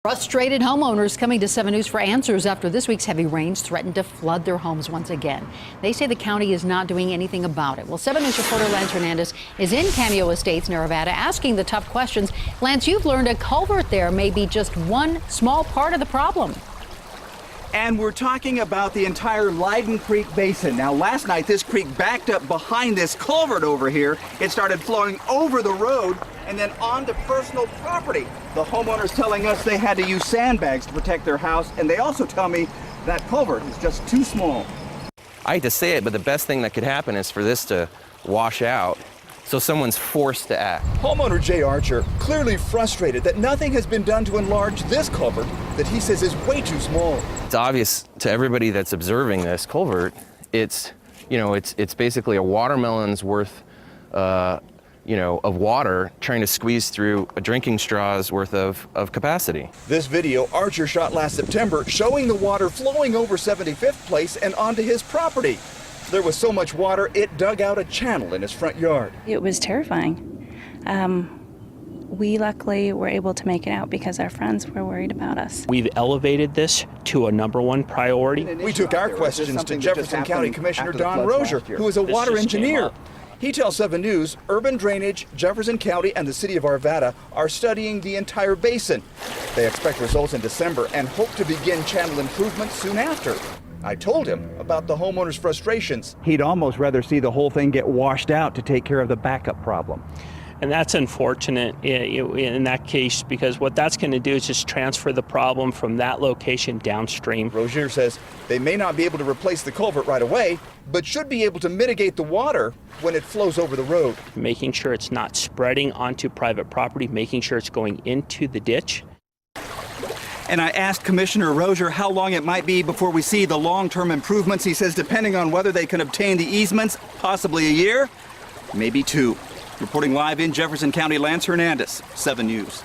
Frustrated homeowners coming to 7 News for answers after this week's heavy rains threatened to flood their homes once again. They say the county is not doing anything about it. Well, 7 News reporter Lance Hernandez is in Cameo Estates near Nevada asking the tough questions. Lance, you've learned a culvert there may be just one small part of the problem. And we're talking about the entire Leyden Creek Basin. Now, last night, this creek backed up behind this culvert over here. It started flowing over the road and then onto personal property. The homeowners telling us they had to use sandbags to protect their house, and they also tell me that culvert is just too small. I hate to say it, but the best thing that could happen is for this to wash out, so someone's forced to act. Homeowner Jay Archer clearly frustrated that nothing has been done to enlarge this culvert that he says is way too small. It's obvious to everybody that's observing this culvert, it's basically a watermelon's worth of water trying to squeeze through a drinking straw's worth of capacity. This video Archer shot last September showing the water flowing over 75th Place and onto his property. There was so much water, it dug out a channel in his front yard. It was terrifying. We luckily were able to make it out because our friends were worried about us. We've elevated this to a #1 priority. We took our questions to Jefferson County Commissioner Don Rosier, who is a water engineer. He tells 7 News urban drainage, Jefferson County, and the city of Arvada are studying the entire basin. They expect results in December and hope to begin channel improvements soon after. I told him about the homeowners' frustrations. He'd almost rather see the whole thing get washed out to take care of the backup problem. And that's unfortunate in that case, because what that's going to do is just transfer the problem from that location downstream. Rosier says they may not be able to replace the culvert right away, but should be able to mitigate the water when it flows over the road. Making sure it's not spreading onto private property, making sure it's going into the ditch. And I asked Commissioner Rosier how long it might be before we see the long-term improvements. He says depending on whether they can obtain the easements, possibly a year, maybe 2. Reporting live in Jefferson County, Lance Hernandez, 7 News.